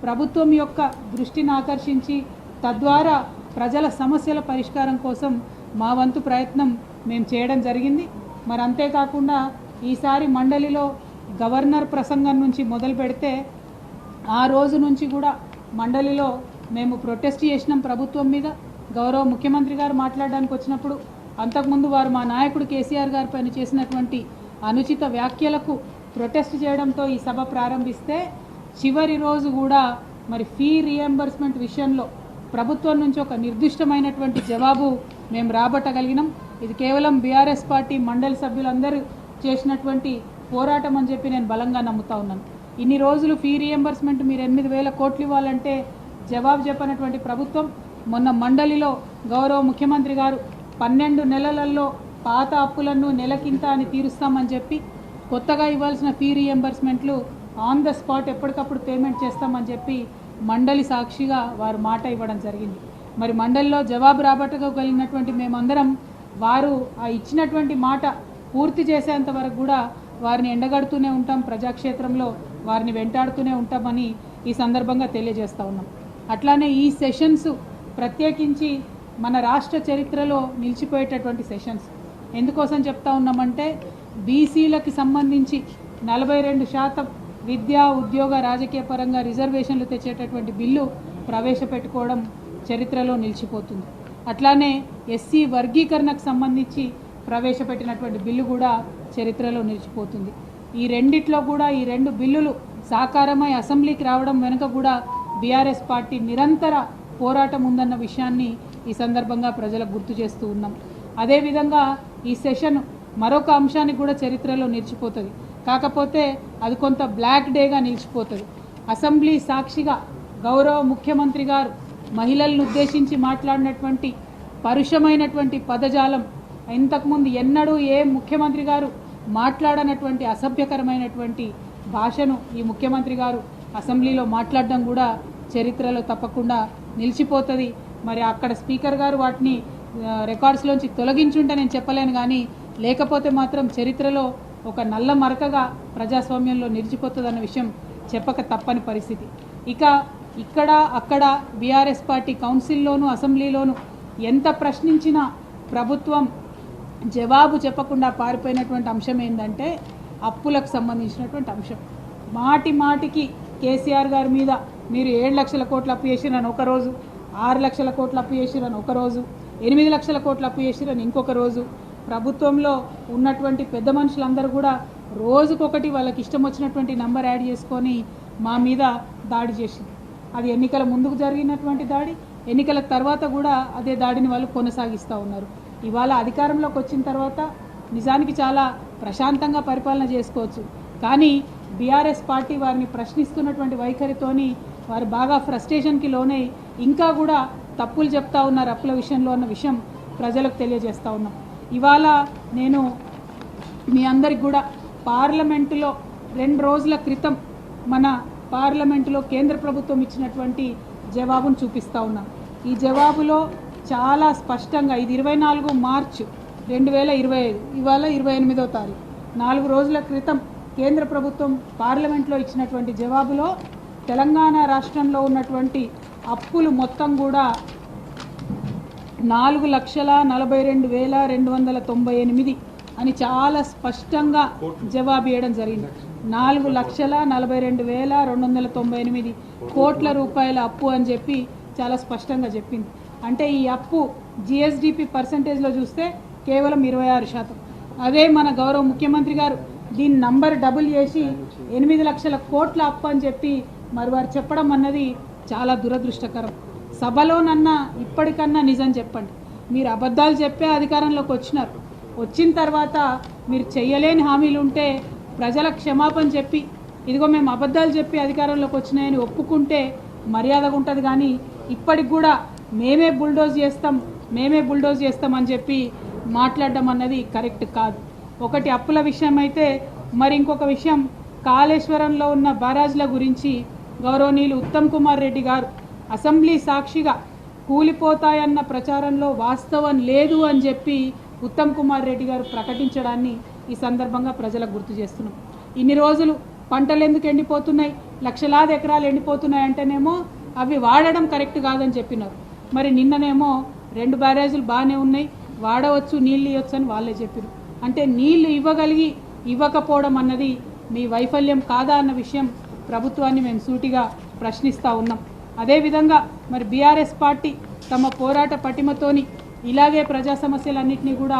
ప్రభుత్వం యొక్క దృష్టిని ఆకర్షించి తద్వారా ప్రజల సమస్యల పరిష్కారం కోసం మా వంతు ప్రయత్నం మేము చేయడం జరిగింది. మరి అంతేకాకుండా ఈసారి మండలిలో గవర్నర్ ప్రసంగం నుంచి మొదలు పెడితే ఆ రోజు నుంచి కూడా మండలిలో మేము ప్రొటెస్ట్ చేసినాం ప్రభుత్వం మీద. గౌరవ ముఖ్యమంత్రి గారు మాట్లాడడానికి వచ్చినప్పుడు అంతకుముందు వారు మా నాయకుడు కేసీఆర్ గారి పైన చేసినటువంటి అనుచిత వ్యాఖ్యలకు ప్రొటెస్ట్ చేయడంతో ఈ సభ ప్రారంభిస్తే చివరి రోజు కూడా మరి ఫీ రీఎంబర్స్మెంట్ విషయంలో ప్రభుత్వం నుంచి ఒక నిర్దిష్టమైనటువంటి జవాబు మేము రాబట్టగలిగినాం. ఇది కేవలం బీఆర్ఎస్ పార్టీ మండలి సభ్యులందరూ చేసినటువంటి పోరాటం అని చెప్పి నేను బలంగా నమ్ముతా ఉన్నాను. ఇన్ని రోజులు ఫీ రీఎంబర్స్మెంట్ మీరు 8,000 కోట్లు ఇవ్వాలంటే జవాబు చెప్పనటువంటి ప్రభుత్వం మొన్న మండలిలో గౌరవ ముఖ్యమంత్రి గారు 12 నెలలలో పాత అప్పులను నెలకింత అని తీరుస్తామని చెప్పి కొత్తగా ఇవ్వాల్సిన ఫీ రీఎంబర్స్మెంట్లు ఆన్ ద స్పాట్ ఎప్పటికప్పుడు పేమెంట్ చేస్తామని చెప్పి మండలి సాక్షిగా వారు మాట ఇవ్వడం జరిగింది. మరి మండలిలో జవాబు రాబట్టగలిగినటువంటి మేమందరం వారు ఆ ఇచ్చినటువంటి మాట పూర్తి చేసేంత వరకు కూడా వారిని ఎండగడుతూనే ఉంటాం, ప్రజాక్షేత్రంలో వారిని వెంటాడుతూనే ఉంటామని ఈ సందర్భంగా తెలియజేస్తూ ఉన్నాం. అట్లానే ఈ సెషన్స్ ప్రత్యేకించి మన రాష్ట్ర చరిత్రలో నిలిచిపోయేటటువంటి సెషన్స్. ఎందుకోసం చెప్తా ఉన్నామంటే బీసీలకి సంబంధించి 42% విద్యా ఉద్యోగ రాజకీయ పరంగా రిజర్వేషన్లు తెచ్చేటటువంటి బిల్లు ప్రవేశపెట్టుకోవడం చరిత్రలో నిలిచిపోతుంది. అట్లానే ఎస్సీ వర్గీకరణకు సంబంధించి ప్రవేశపెట్టినటువంటి బిల్లు కూడా చరిత్రలో నిలిచిపోతుంది. ఈ రెండిట్లో కూడా ఈ 2 బిల్లులు సాకారమై అసెంబ్లీకి రావడం వెనుక కూడా బీఆర్ఎస్ పార్టీ నిరంతర పోరాటం ఉందన్న విషయాన్ని ఈ సందర్భంగా ప్రజలకు గుర్తు చేస్తూ ఉన్నాం. అదేవిధంగా ఈ సెషన్ మరొక అంశానికి కూడా చరిత్రలో నిలిచిపోతుంది. కాకపోతే అది కొంత బ్లాక్ డేగా నిలిచిపోతుంది. అసెంబ్లీ సాక్షిగా గౌరవ ముఖ్యమంత్రి గారు మహిళలను ఉద్దేశించి మాట్లాడినటువంటి పరుషమైనటువంటి పదజాలం ఇంతకుముందు ఎన్నడూ ఏ ముఖ్యమంత్రి గారు మాట్లాడనటువంటి అసభ్యకరమైనటువంటి భాషను ఈ ముఖ్యమంత్రి గారు అసెంబ్లీలో మాట్లాడడం కూడా చరిత్రలో తప్పకుండా నిలిచిపోతుంది. మరి అక్కడ స్పీకర్ గారు వాటిని రికార్డ్స్లోంచి తొలగించుంటే నేను చెప్పలేను, కానీ లేకపోతే మాత్రం చరిత్రలో ఒక నల్ల మరకగా ప్రజాస్వామ్యంలో నిలిచిపోతుందన్న విషయం చెప్పక తప్పని పరిస్థితి. ఇక ఇక్కడ అక్కడ బీఆర్ఎస్ పార్టీ కౌన్సిల్లోనూ అసెంబ్లీలోనూ ఎంత ప్రశ్నించినా ప్రభుత్వం జవాబు చెప్పకుండా పారిపోయినటువంటి అంశం ఏంటంటే అప్పులకు సంబంధించినటువంటి అంశం. మాటి మాటికి కేసీఆర్ గారి మీద మీరు 7 లక్షల కోట్లు అప్పు చేసిరని ఒకరోజు, 6 లక్షల కోట్లు అప్పు చేసిరని ఒకరోజు, 8 లక్షల కోట్లు అప్పు చేసిరని ఇంకొక రోజు, ప్రభుత్వంలో ఉన్నటువంటి పెద్ద మనుషులందరూ కూడా రోజుకొకటి వాళ్ళకి ఇష్టం వచ్చినటువంటి నంబర్ యాడ్ చేసుకొని మా మీద దాడి చేసింది. అది ఎన్నికల ముందుకు జరిగినటువంటి దాడి, ఎన్నికల తర్వాత కూడా అదే దాడిని వాళ్ళు కొనసాగిస్తూ ఉన్నారు. ఇవాళ అధికారంలోకి వచ్చిన తర్వాత నిజానికి చాలా ప్రశాంతంగా పరిపాలన చేసుకోవచ్చు, కానీ బీఆర్ఎస్ పార్టీ వారిని ప్రశ్నిస్తున్నటువంటి వైఖరితోని వారు బాగా ఫ్రస్ట్రేషన్కి లోనై ఇంకా కూడా తప్పులు చెప్తా ఉన్నారు అప్పుల విషయంలో అన్న విషయం ప్రజలకు తెలియజేస్తూ ఉన్నాం. ఇవాళ నేను మీ అందరికి కూడా పార్లమెంటులో 2 రోజుల క్రితం మన పార్లమెంటులో కేంద్ర ప్రభుత్వం ఇచ్చినటువంటి జవాబును చూపిస్తూ ఉన్నాం. ఈ జవాబులో చాలా స్పష్టంగా ఇది 24 మార్చి 2025, ఇవాళ 28వ తారీఖు, 4 రోజుల క్రితం కేంద్ర ప్రభుత్వం పార్లమెంట్లో ఇచ్చినటువంటి జవాబులో తెలంగాణ రాష్ట్రంలో ఉన్నటువంటి అప్పులు మొత్తం కూడా 4,42,298 అని చాలా స్పష్టంగా జవాబు ఇవ్వడం జరిగింది. 4,42,298 కోట్ల రూపాయల అప్పు అని చెప్పి చాలా స్పష్టంగా చెప్పింది. అంటే ఈ అప్పు జిఎస్డిపి పర్సంటేజ్లో చూస్తే కేవలం 26%. అదే మన గౌరవ ముఖ్యమంత్రి గారు దీని నంబర్ డబుల్ చేసి 8 లక్షల కోట్ల అప్పు అని చెప్పి మరి వారు చెప్పడం అన్నది చాలా దురదృష్టకరం. సభలోనన్నా ఇప్పటికన్నా నిజం చెప్పండి. మీరు అబద్ధాలు చెప్పే అధికారంలోకి వచ్చినారు, వచ్చిన తర్వాత మీరు చెయ్యలేని హామీలు ఉంటే ప్రజల క్షమాపణ చెప్పి ఇదిగో మేము అబద్ధాలు చెప్పి అధికారంలోకి వచ్చినాయని ఒప్పుకుంటే మర్యాదగా ఉంటుంది. కానీ ఇప్పటికి కూడా మేమే బుల్డోజ్ చేస్తాం అని చెప్పి మాట్లాడడం అన్నది కరెక్ట్ కాదు. ఒకటి అప్పుల విషయం అయితే, మరి ఇంకొక విషయం కాళేశ్వరంలో ఉన్న బారాజ్ల గురించి గౌరవనీయులు ఉత్తమ్ కుమార్ రెడ్డి గారు అసెంబ్లీ సాక్షిగా కూలిపోతాయన్న ప్రచారంలో వాస్తవం లేదు అని చెప్పి ఉత్తమ్ కుమార్ రెడ్డి గారు ప్రకటించడాన్ని ఈ సందర్భంగా ప్రజలకు గుర్తు చేస్తున్నాం. ఇన్ని రోజులు పంటలు ఎందుకు ఎండిపోతున్నాయి, లక్షలాది ఎకరాలు ఎండిపోతున్నాయి అంటేనేమో అవి వాడడం కరెక్ట్ కాదని చెప్పినారు. మరి నిన్ననేమో 2 బ్యారేజీలు బాగానే ఉన్నాయి, వాడవచ్చు, నీళ్ళు ఇవ్వచ్చు అని వాళ్ళే చెప్పారు. అంటే నీళ్లు ఇవ్వగలిగి ఇవ్వకపోవడం అన్నది మీ వైఫల్యం కాదా అన్న విషయం ప్రభుత్వాన్ని మేము సూటిగా ప్రశ్నిస్తూ ఉన్నాం. అదేవిధంగా మరి బీఆర్ఎస్ పార్టీ తమ పోరాట పటిమతోని ఇలాగే ప్రజా సమస్యలన్నింటినీ కూడా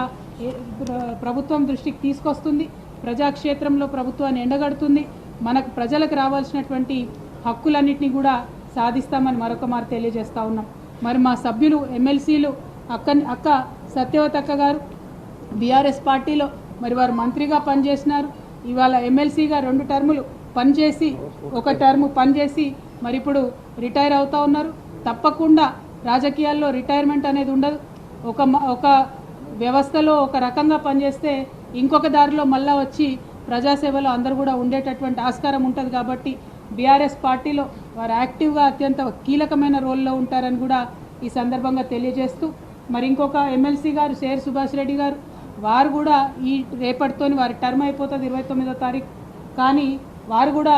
ప్రభుత్వం దృష్టికి తీసుకొస్తుంది, ప్రజాక్షేత్రంలో ప్రభుత్వాన్ని ఎండగడుతుంది, మనకు ప్రజలకు రావాల్సినటువంటి హక్కులన్నింటినీ కూడా సాధిస్తామని మరొక మారు తెలియజేస్తూ ఉన్నాం. మరి మా సభ్యులు ఎమ్మెల్సీలు అక్క సత్యవతి అక్క గారు బీఆర్ఎస్ పార్టీలో మరి వారు మంత్రిగా పనిచేసినారు, ఇవాళ ఎమ్మెల్సీగా 2 టర్ములు పనిచేసి 1 టర్ము పనిచేసి మరి ఇప్పుడు రిటైర్ అవుతూ ఉన్నారు. తప్పకుండా రాజకీయాల్లో రిటైర్మెంట్ అనేది ఉండదు. ఒక వ్యవస్థలో ఒక రకంగా పనిచేస్తే ఇంకొక దారిలో మళ్ళా వచ్చి ప్రజాసేవలో అందరూ కూడా ఉండేటటువంటి ఆస్కారం ఉంటుంది. కాబట్టి బీఆర్ఎస్ పార్టీలో వారు యాక్టివ్గా అత్యంత కీలకమైన రోల్లో ఉంటారని కూడా ఈ సందర్భంగా తెలియజేస్తూ మరి ఇంకొక ఎమ్మెల్సీ గారు షేర్ సుభాష్ రెడ్డి గారు వారు కూడా ఈ రేపటితోని వారి టర్మ్ అయిపోతుంది 29వ తారీఖు. కానీ వారు కూడా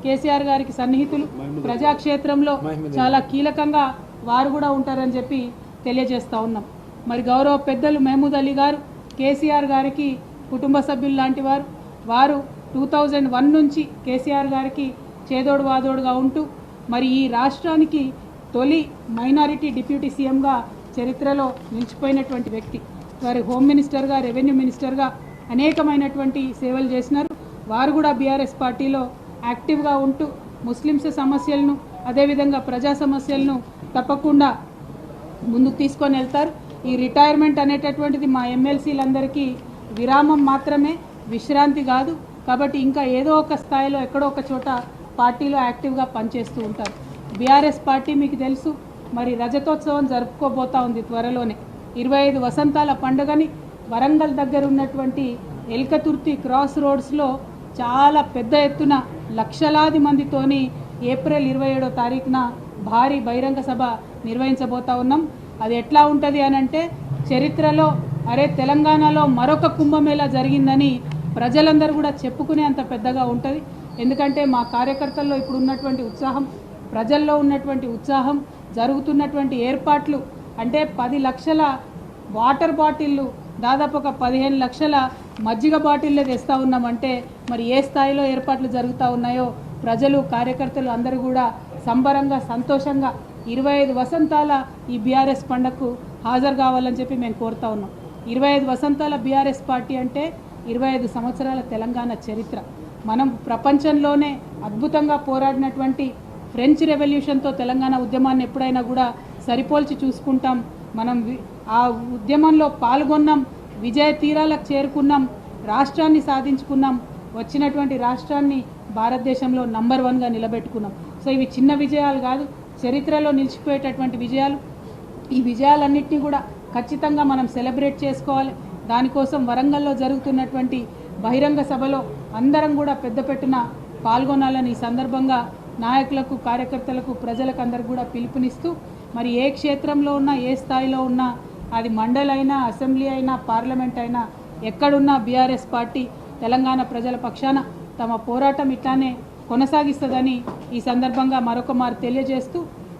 కేసీఆర్ గారికి సన్నిహితులు, ప్రజాక్షేత్రంలో చాలా కీలకంగా వారు కూడా ఉంటారని చెప్పి తెలియజేస్తూ ఉన్నాం. మరి గౌరవ పెద్దలు మహమూద్ అలీ గారు కేసీఆర్ గారికి కుటుంబ సభ్యులు లాంటి వారు 2001 నుంచి కేసీఆర్ గారికి చేదోడు వాదోడుగా ఉంటూ మరి ఈ రాష్ట్రానికి తొలి మైనారిటీ డిప్యూటీ సీఎంగా చరిత్రలో నిలిచిపోయినటువంటి వ్యక్తి. వారు హోమ్ మినిస్టర్గా, రెవెన్యూ మినిస్టర్గా అనేకమైనటువంటి సేవలు చేసినారు. వారు కూడా బీఆర్ఎస్ పార్టీలో యాక్టివ్గా ఉంటూ ముస్లిమ్స్ సమస్యలను అదేవిధంగా ప్రజా సమస్యలను తప్పకుండా ముందుకు తీసుకొని వెళ్తారు. ఈ రిటైర్మెంట్ అనేటటువంటిది మా ఎమ్మెల్సీలందరికీ విరామం మాత్రమే, విశ్రాంతి కాదు. కాబట్టి ఇంకా ఏదో ఒక స్థాయిలో ఎక్కడో ఒక చోట పార్టీలో యాక్టివ్గా పనిచేస్తూ ఉంటారు. బీఆర్ఎస్ పార్టీ మీకు తెలుసు మరి రజతోత్సవం జరుపుకోబోతా ఉంది త్వరలోనే. 25 వసంతాల పండుగని వరంగల్ దగ్గర ఉన్నటువంటి ఎల్కతుర్తి క్రాస్ రోడ్స్లో చాలా పెద్ద ఎత్తున లక్షలాది మందితోని ఏప్రిల్ 27వ తారీఖున భారీ బహిరంగ సభ నిర్వహించబోతా ఉన్నాం. అది ఎట్లా ఉంటుంది అని అంటే చరిత్రలో తెలంగాణలో మరొక కుంభమేళా జరిగిందని ప్రజలందరూ కూడా చెప్పుకునే అంత పెద్దగా ఉంటుంది. ఎందుకంటే మా కార్యకర్తల్లో ఇప్పుడు ఉన్నటువంటి ఉత్సాహం, ప్రజల్లో ఉన్నటువంటి ఉత్సాహం, జరుగుతున్నటువంటి ఏర్పాట్లు అంటే 10 లక్షల వాటర్ బాటిళ్ళు, దాదాపు ఒక 15 లక్షల మజ్జిగ బాటిళ్ళే తెస్తూ ఉన్నామంటే మరి ఏ స్థాయిలో ఏర్పాట్లు జరుగుతూ ఉన్నాయో ప్రజలు, కార్యకర్తలు అందరూ కూడా సంబరంగా, సంతోషంగా 25 వసంతాల ఈ బీఆర్ఎస్ పండుగకు హాజరు కావాలని చెప్పి మేము కోరుతా ఉన్నాం. 25 వసంతాల బీఆర్ఎస్ పార్టీ అంటే 25 సంవత్సరాల తెలంగాణ చరిత్ర. మనం ప్రపంచంలోనే అద్భుతంగా పోరాడినటువంటి ఫ్రెంచ్ రెవల్యూషన్తో తెలంగాణ ఉద్యమాన్ని ఎప్పుడైనా కూడా సరిపోల్చి చూసుకుంటాం. మనం ఆ ఉద్యమంలో పాల్గొన్నాం, విజయ తీరాలకు చేరుకున్నాం, రాష్ట్రాన్ని సాధించుకున్నాం, వచ్చినటువంటి రాష్ట్రాన్ని భారతదేశంలో నంబర్ 1గా నిలబెట్టుకున్నాం. సో ఇవి చిన్న విజయాలు కాదు, చరిత్రలో నిలిచిపోయేటటువంటి విజయాలు. ఈ విజయాలన్నింటినీ కూడా ఖచ్చితంగా మనం సెలబ్రేట్ చేసుకోవాలి. దానికోసం వరంగల్లో జరుగుతున్నటువంటి బహిరంగ సభలో అందరం కూడా పెద్ద పెట్టున పాల్గొనాలని ఈ సందర్భంగా నాయకులకు, కార్యకర్తలకు, ప్రజలకు అందరికి కూడా పిలుపునిస్తూ మరి ఏ క్షేత్రంలో ఉన్నా, ఏ స్థాయిలో ఉన్నా, అది మండలి అయినా, అసెంబ్లీ అయినా, పార్లమెంట్ అయినా, ఎక్కడున్నా బీఆర్ఎస్ పార్టీ తెలంగాణ ప్రజల పక్షాన తమ పోరాటం ఇట్లానే కొనసాగిస్తుందని ఈ సందర్భంగా మరొక మారు తెలియజేస్తూ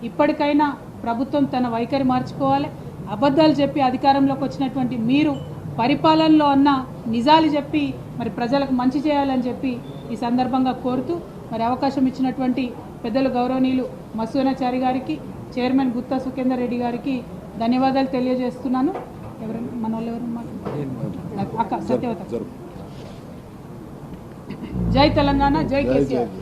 ఇప్పటికైనా ప్రభుత్వం తన వైఖరి మార్చుకోవాలి. అబద్ధాలు చెప్పి అధికారంలోకి వచ్చినటువంటి మీరు పరిపాలనలో అన్న నిజాలు చెప్పి మరి ప్రజలకు మంచి చేయాలని చెప్పి ఈ సందర్భంగా కోరుతూ మరి అవకాశం ఇచ్చినటువంటి పెద్దలు గౌరవనీయులు మసూనాచారి గారికి, చైర్మన్ గుత్తా సుఖేందర్ రెడ్డి గారికి ధన్యవాదాలు తెలియజేస్తున్నాను. ఎవరైనా మన వాళ్ళు ఎవరు అక్క సత్యవత. జై తెలంగాణ, జై కేసీఆర్.